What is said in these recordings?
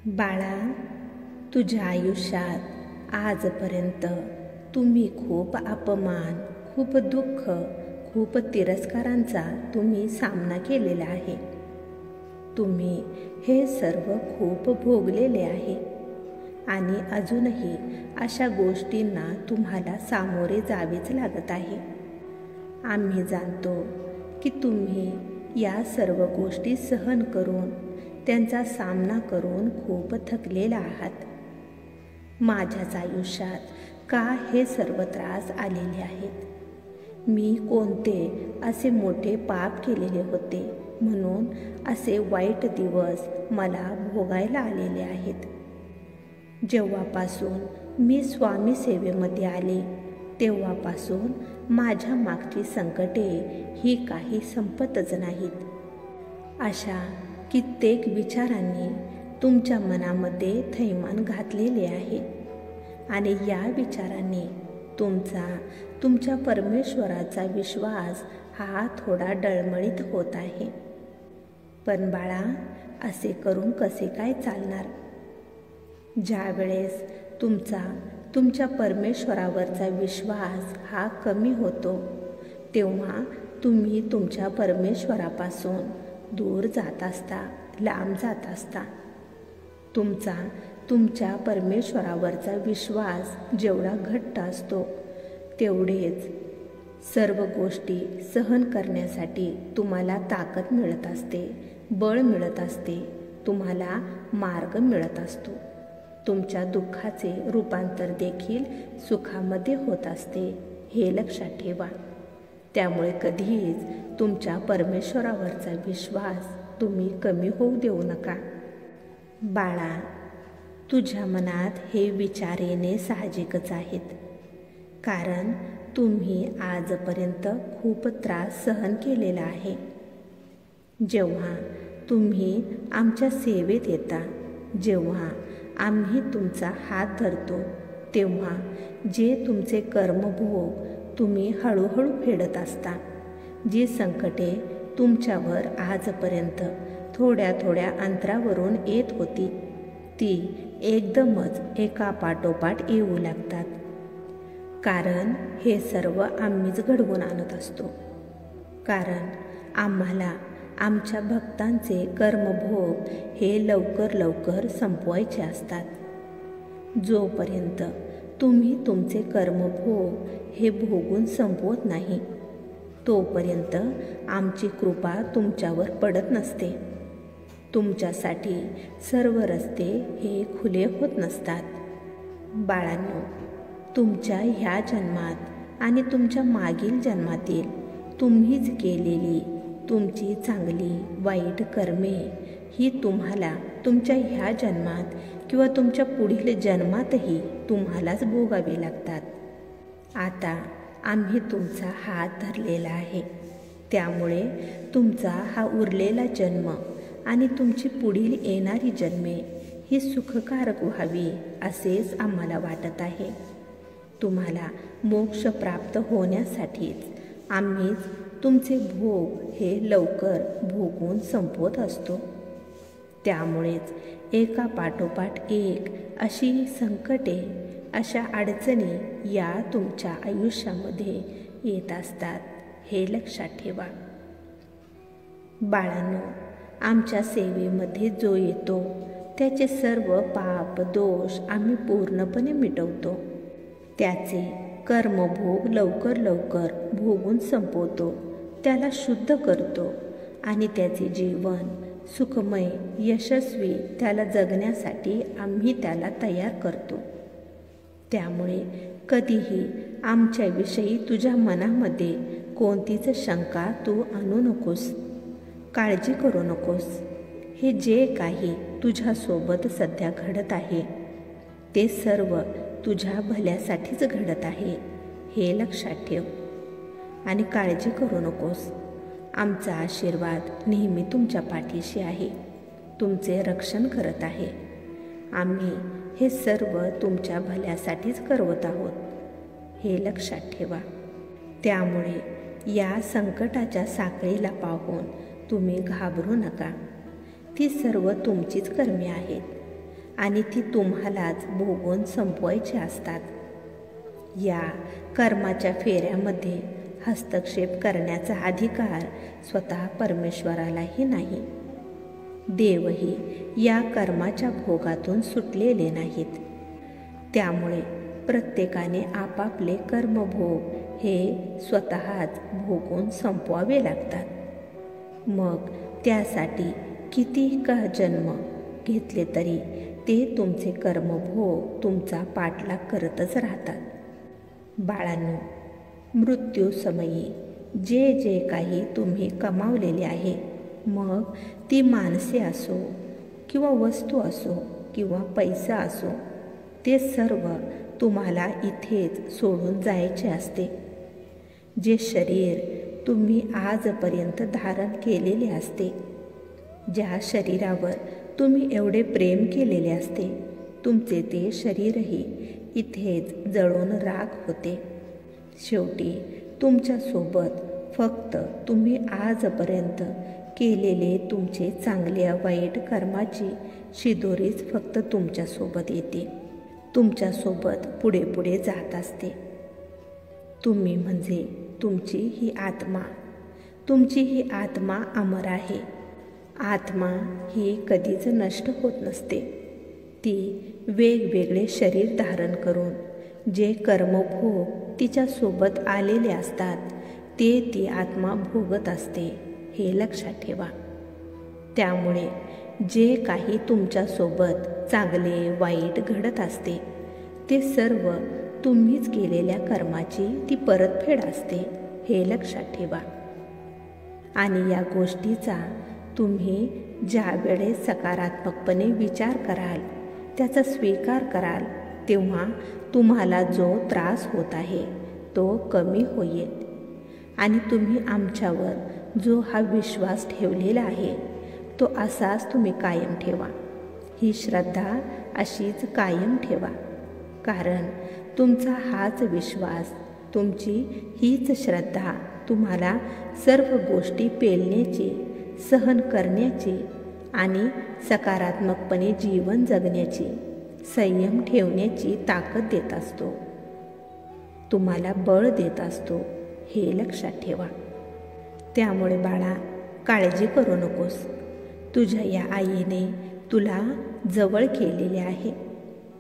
बाळा, तुझ्या आयुष्यात आजपर्यंत तुम्ही खूप अपमान, खूप दुःख, खूप तिरस्कारांचा तुम्ही सामना केलेला आहे. तुम्ही हे सर्व खूप भोगलेले आहे आणि अजूनही अशा गोष्टींना तुम्हाला सामोरे जावेच लागत आहे. आम्ही जाणतो की तुम्ही या सर्व गोष्टी सहन करून त्यांचा सामना करून खूप थकलेला आहात. माझ्याच आयुष्यात का हे सर्व त्रास आलेले आहेत? मी कोणते असे मोठे पाप केलेले होते म्हणून असे वाईट दिवस मला भोगायला आलेले आहेत? जेव्हापासून मी स्वामी सेवेमध्ये आले तेव्हापासून माझ्या मागची संकटे ही काही संपतच नाहीत. अशा कित्येक विचारांनी तुमच्या मनामध्ये थैमान घातलेले आहे आणि या विचारांनी तुमच्या परमेश्वराचा विश्वास हा थोडा डळमळीत होत आहे. पण बाळा, असे करून कसे काय चालणार? ज्या वेळेस तुमच्या परमेश्वरावरचा विश्वास हा कमी होतो तेव्हा तुम्ही तुमच्या परमेश्वरापासून दूर जात असता, लांब जात असता. तुमच्या परमेश्वरावरचा विश्वास जेवढा घट्ट असतो तेवढेच सर्व गोष्टी सहन करण्यासाठी तुम्हाला ताकद मिळत असते, बळ मिळत असते, तुम्हाला मार्ग मिळत असतो. तुमच्या दुःखाचे रूपांतर देखील सुखामध्ये होत असते, हे लक्षात ठेवा. त्यामुळे कधीच तुमच्या परमेश्वरावरचा विश्वास तुम्ही कमी होऊ देऊ नका. बाळा, तुझ्या मनात हे विचार येणे साहजिकच आहेत, कारण तुम्ही आजपर्यंत खूप त्रास सहन केलेला आहे. जेव्हा तुम्ही आमच्या सेवेत येता, जेव्हा आम्ही तुमचा हात धरतो, तेव्हा जे तुमचे कर्मभोग तुम्ही हळूहळू फेडत असता, जी संकटे तुमच्यावर आजपर्यंत थोड्या थोड्या अंतरावरून येत होती, ती एकदमच एका पाठोपाठ येऊ लागतात. कारण हे सर्व आम्हीच घडवून आणत असतो. कारण आम्हाला आमच्या भक्तांचे कर्मभोग हे लवकर लवकर संपवायचे असतात. जोपर्यंत तुम्ही तुमचे कर्मभोग हे भोगून संपवत नाही तोपर्यंत आमची कृपा तुमच्यावर पडत नसते. तुमच्यासाठी सर्व रस्ते हे खुले होत नसतात. बाळांनो, तुमच्या ह्या जन्मात आणि तुमच्या मागील जन्मातील तुम्हीच केलेली तुमची चांगली वाईट कर्मे ही तुम्हाला तुमच्या ह्या जन्मात किंवा तुमच्या पुढील जन्मातही तुम्हालाच भोगावे लागतात. आता आम्ही तुमचा हात धरलेला आहे, त्यामुळे तुमचा हा उरलेला जन्म आणि तुमची पुढील येणारी जन्मे ही सुखकारक व्हावी असेच आम्हाला वाटत आहे. तुम्हाला मोक्ष प्राप्त होण्यासाठीच आम्हीच तुमचे भोग हे लवकर भोगून संपवत असतो. त्यामुळेच एका पाठोपाठ एक अशी संकटे, अशा अडचणी या तुमच्या आयुष्यामध्ये येत असतात, हे लक्षात ठेवा. बाळांनो, आमच्या सेवेमध्ये जो येतो त्याचे सर्व पाप दोष आम्ही पूर्णपणे मिटवतो. त्याचे कर्मभोग लवकर लवकर भोगून संपवतो, त्याला शुद्ध करतो आणि त्याचे जीवन सुखमय, यशस्वी त्याला जगण्यासाठी आम्ही त्याला तयार करतो. त्यामुळे कधीही आमच्याविषयी तुझ्या मनामध्ये कोणतीच शंका तू आणू नकोस, काळजी करू नकोस. हे जे काही तुझ्यासोबत सध्या घडत आहे ते सर्व तुझ्या भल्यासाठीच घडत आहे, हे लक्षात ठेव आणि काळजी करू नकोस. आमचा आशीर्वाद नेहमी तुमच्या पाठीशी आहे, तुमचे रक्षण करत आहे. आम्ही हे सर्व तुमच्या भल्यासाठीच करवत आहोत, हे लक्षात ठेवा. त्यामुळे या संकटाच्या साखळीला पाहून तुम्ही घाबरू नका. ती सर्व तुमचीच कर्मे आहेत आणि ती तुम्हालाच भोगून संपवायची असतात. या कर्माच्या फेऱ्यामध्ये हस्तक्षेप करण्याचा अधिकार स्वतः परमेश्वरालाही नाही. देवही या कर्माच्या भोगातून सुटलेले नाहीत. त्यामुळे प्रत्येकाने आपापले कर्मभोग हे स्वतःच भोगून संपवावे लागतात. मग त्यासाठी कितीही का जन्म घेतले तरी ते तुमचे कर्मभोग तुमचा पाठलाग करतच राहतात. बाळांनो, मृत्यूसमयी जे जे काही तुम्ही कमावलेले आहे, मग ती माणसे असो किंवा वस्तू असो किंवा पैसा असो, ते सर्व तुम्हाला इथेच सोडून जायचे असते. जे शरीर तुम्ही आजपर्यंत धारण केलेले असते, ज्या शरीरावर तुम्ही एवढे प्रेम केलेले असते, तुमचे ते शरीरही इथेच जळून राख होते. शेवटी तुमच्यासोबत फक्त तुम्ही आजपर्यंत केलेले तुमचे चांगल्या वाईट कर्माची शिदोरीच फक्त तुमच्यासोबत येते, तुमच्यासोबत पुढे पुढे जात असते. तुम्ही म्हणजे तुमची ही आत्मा. तुमची ही आत्मा अमर आहे. आत्मा ही कधीच नष्ट होत नसते. ती वेगवेगळे शरीर धारण करून जे कर्मभोग तिच्यासोबत आलेले असतात ते ती आत्मा भोगत असते, हे लक्षात ठेवा. त्यामुळे जे काही तुमच्यासोबत चांगले वाईट घडत असते ते सर्व तुम्हीच केलेल्या कर्माची ती परतफेड असते, हे लक्षात ठेवा. आणि या गोष्टीचा तुम्ही ज्या वेळेस सकारात्मकपणे विचार कराल, त्याचा स्वीकार कराल, तेव्हा तुम्हाला जो त्रास होत आहे तो कमी होईल. आणि तुम्ही आमच्यावर जो हा विश्वास ठेवलेला आहे तो असाच तुम्ही कायम ठेवा. ही श्रद्धा अशीच कायम ठेवा. कारण तुमचा हाच विश्वास, तुमची हीच श्रद्धा तुम्हाला सर्व गोष्टी पेलण्याची, सहन करण्याची आणि सकारात्मकपणे जीवन जगण्याची, संयम ठेवण्याची ताकद देत असतो, तुम्हाला बळ देत असतो, हे लक्षात ठेवा. त्यामुळे बाळा, काळजी करू नकोस. तुझ्या या आईने तुला जवळ केलेले आहे.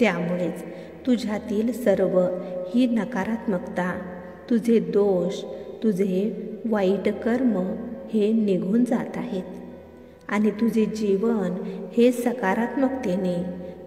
त्यामुळेच तुझ्यातील सर्व ही नकारात्मकता, तुझे दोष, तुझे वाईट कर्म हे निघून जात आहेत. आणि तुझे जीवन हे सकारात्मकतेने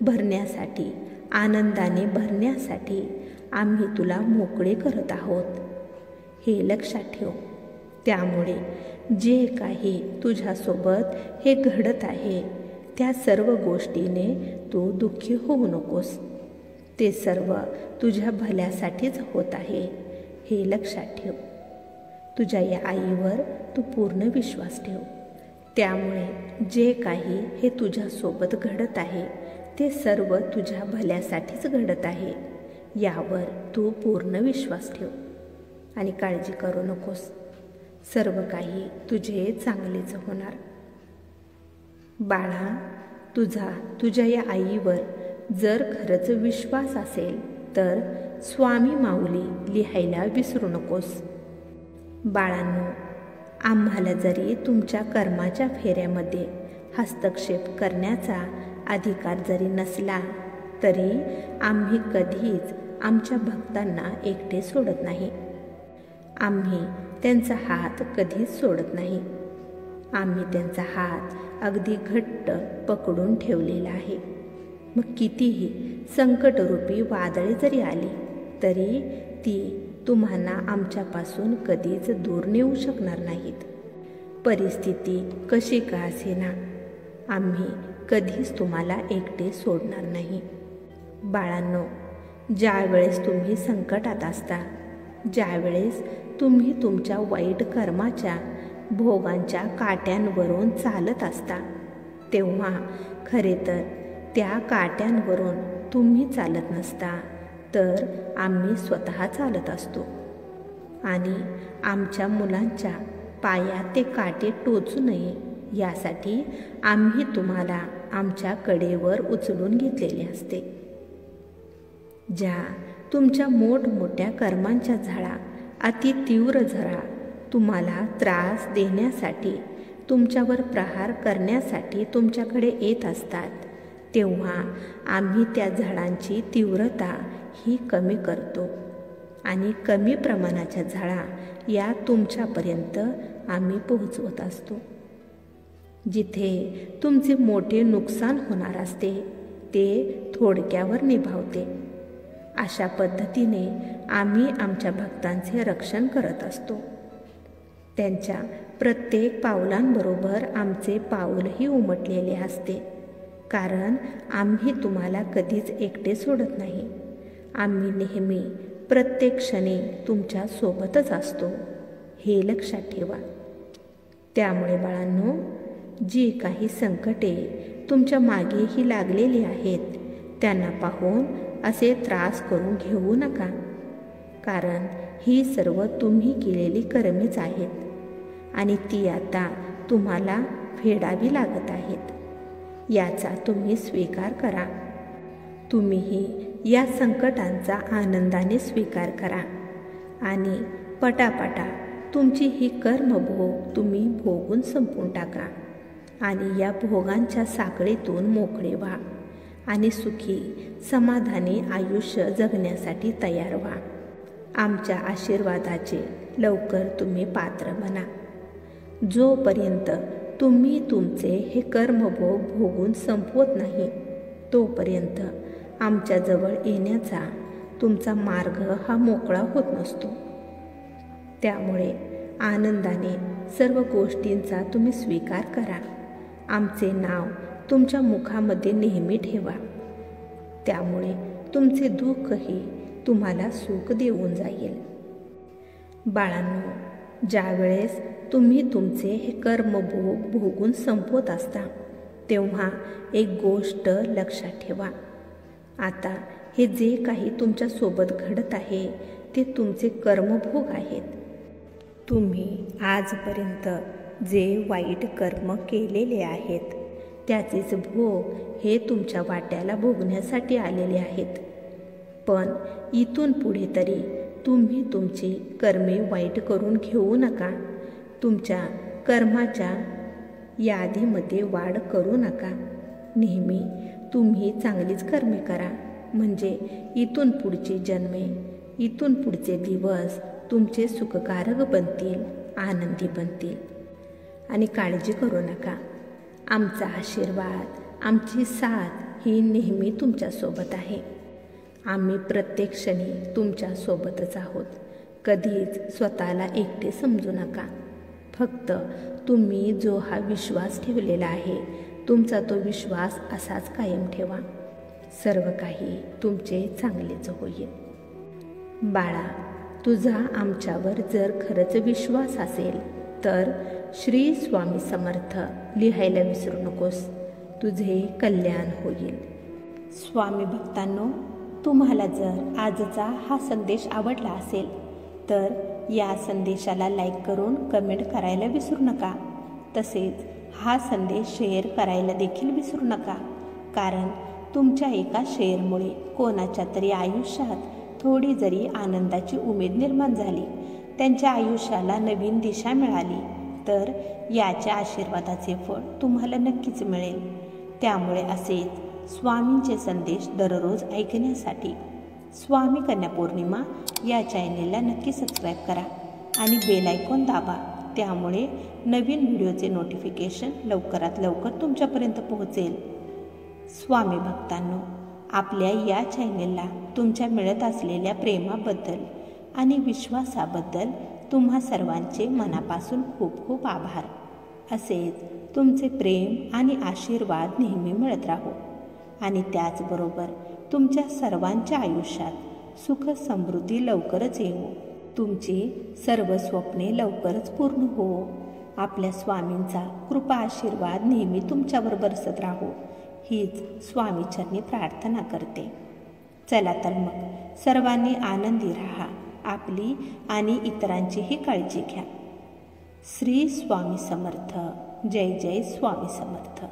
भरण्यासाठी, आनंदाने भरण्यासाठी आम्ही तुला मोकळे करत आहोत, हे लक्षात ठेव. त्यामुळे जे काही तुझ्यासोबत हे घडत आहे त्या सर्व गोष्टीने तू दुःखी होऊ नकोस. ते सर्व तुझ्या भल्यासाठीच होत आहे, हे लक्षात ठेव. तुझ्या या आईवर तू पूर्ण विश्वास ठेव. त्यामुळे जे काही हे तुझ्यासोबत घडत आहे ते सर्व तुझ्या भल्यासाठीच घडत आहे, यावर तू पूर्ण विश्वास ठेव आणि काळजी करू नकोस. सर्व काही तुझे चांगलेच होणार. बाळा, तुझ्या या आईवर जर खरंच विश्वास असेल तर स्वामी माऊली लिहायला विसरू नकोस. बाळांनो, आम्हाला जरी तुमच्या कर्माच्या फेऱ्यामध्ये हस्तक्षेप करण्याचा अधिकार जरी नसला तरी आम्ही कधीच आमच्या भक्तांना एकटे सोडत नाही. आम्ही त्यांचा हात कधीच सोडत नाही. आम्ही त्यांचा हात अगदी घट्ट पकडून ठेवलेला आहे. मग कितीही संकटरूपी वादळे जरी आली तरी ती तुम्हाला आमच्यापासून कधीच दूर नेऊ शकणार नाहीत. परिस्थिती कशी का असेना, आम्ही कधीच तुम्हाला एकटे सोडणार नाही. बाळांनो, ज्या वेळेस तुम्ही संकटात असता, ज्या वेळेस तुम्ही तुमच्या वाईट कर्माच्या भोगांच्या काट्यांवरून चालत असता, तेव्हा खरे तर त्या काट्यांवरून तुम्ही चालत नसता, तर आम्ही स्वतः चालत असतो. आणि आमच्या मुलांच्या पायात ते काटे टोचू नये यासाठी आम्ही तुम्हाला आमच्या कडेवर उचलून घेतलेली असते. ज्या तुमच्या मोठमोठ्या कर्मांच्या झळा, अति तीव्र झरा तुम्हाला त्रास देण्यासाठी, तुमच्यावर प्रहार करण्यासाठी तुमच्याकडे येत असतात, तेव्हा आम्ही त्या झळांची तीव्रता ही कमी करतो आणि कमी प्रमाणाच्या झळा या तुमच्यापर्यंत आम्ही पोहोचवत असतो. जिथे तुमचे मोठे नुकसान होणार असते ते थोडक्यावर निभावते. अशा पद्धतीने आम्ही आमच्या भक्तांचे रक्षण करत असतो. त्यांच्या प्रत्येक पावलांबरोबर आमचे पाऊलही उमटलेले असते, कारण आम्ही तुम्हाला कधीच एकटे सोडत नाही. आम्ही नेहमी प्रत्येक क्षणी तुमच्या सोबतच असतो, हे लक्षात ठेवा. त्यामुळे बाळांनो, जी काही संकटे तुमच्या मागेही लागलेली आहेत त्यांना पाहून असे त्रास करून घेऊ नका, कारण ही सर्व तुम्ही केलेली कर्मेच आहेत आणि ती आता तुम्हाला फेडावी लागत आहेत. याचा तुम्ही स्वीकार करा. तुम्हीही या संकटांचा आनंदाने स्वीकार करा आणि पटापटा तुमची ही कर्मभोग तुम्ही भोगून संपवून टाका आणि या भोगांच्या साखळीतून मोकळे व्हा आणि सुखी समाधानी आयुष्य जगण्यासाठी तयार व्हा. आमच्या आशीर्वादाचे लवकर तुम्ही पात्र बना. जोपर्यंत तुम्ही तुमचे हे कर्मभोग भोगून संपवत नाही तोपर्यंत आमच्याजवळ येण्याचा तुमचा मार्ग हा मोकळा होत नसतो. त्यामुळे आनंदाने सर्व गोष्टींचा तुम्ही स्वीकार करा. आमचे नाव तुमच्या मुखामध्ये नेहमी ठेवा. त्यामुळे तुमचे दुःखही तुम्हाला सुख देऊन जाईल. बाळांनो, ज्यावेळेस तुम्ही तुमचे हे कर्मभोग भोगून संपवत असता तेव्हा एक गोष्ट लक्षात ठेवा. आता हे जे काही तुमच्यासोबत घडत आहे ते तुमचे कर्मभोग आहेत. तुम्ही आजपर्यंत जे वाईट कर्म केलेले आहेत त्याचेच भोग हे तुमच्या वाट्याला भोगण्यासाठी आलेले आहेत. पण इथून पुढे तरी तुम्ही तुमची कर्मे वाईट करून घेऊ नका. तुमच्या कर्माच्या यादीमध्ये वाढ करू नका. नेहमी तुम्ही चांगलीच कर्मे करा, म्हणजे इथून पुढचे जन्मे, इथून पुढचे दिवस तुमचे सुखकारक बनतील, आनंदी बनतील. आणि काळजी करू नका. आमचा आशीर्वाद, आमची साथ ही नेहमी तुमच्यासोबत आहे. आम्ही प्रत्येक क्षणी तुमच्यासोबतच आहोत. कधीच स्वतःला एकटे समजू नका. फक्त तुम्ही जो हा विश्वास ठेवलेला आहे तुमचा तो विश्वास असाच कायम ठेवा. सर्व काही तुमचे चांगलेच होईल. बाळा, तुझा आमच्यावर जर खरंच विश्वास असेल तर श्री स्वामी समर्थ लिहायला विसरू नकोस. तुझे कल्याण होईल. स्वामी भक्तांनो, तुम्हाला जर आजचा हा संदेश आवडला असेल तर या संदेशाला लाईक करून कमेंट करायला विसरू नका. तसेच हा संदेश शेअर करायला देखील विसरू नका, कारण तुमच्या एका शेअरमुळे कोणाच्या तरी आयुष्यात थोडी जरी आनंदाची उमेद निर्माण झाली, त्यांच्या आयुष्याला नवीन दिशा मिळाली तर याच्या आशीर्वादाचे फळ तुम्हाला नक्कीच मिळेल. त्यामुळे असेच स्वामींचे संदेश दररोज ऐकण्यासाठी स्वामी कन्या पौर्णिमा या चॅनेलला नक्की सबस्क्राईब करा आणि बेल आयकॉन दाबा. त्यामुळे नवीन व्हिडिओचे नोटिफिकेशन लवकरात लवकर तुमच्यापर्यंत पोहोचेल. स्वामी भक्तांनो, आपल्या या चॅनेलला तुमच्या मिळत असलेल्या प्रेमाबद्दल आणि विश्वासाबद्दल तुम्हा सर्वांचे मनापासून खूप खूप आभार. असेच तुमचे प्रेम आणि आशीर्वाद नेहमी मिळत राहो आणि त्याचबरोबर तुमच्या सर्वांच्या आयुष्यात सुख समृद्धी लवकरच येवो. तुमची सर्व स्वप्ने लवकरच पूर्ण हो. आपल्या स्वामींचा कृपा आशीर्वाद नेहमी तुमच्यावर बरसत राहो हीच स्वामीचरणी प्रार्थना करते. चला तर मग सर्वांनी आनंदी राहा. आपली आणि इतरांचीही काळजी घ्या. श्री स्वामी समर्थ. जय जय स्वामी समर्थ.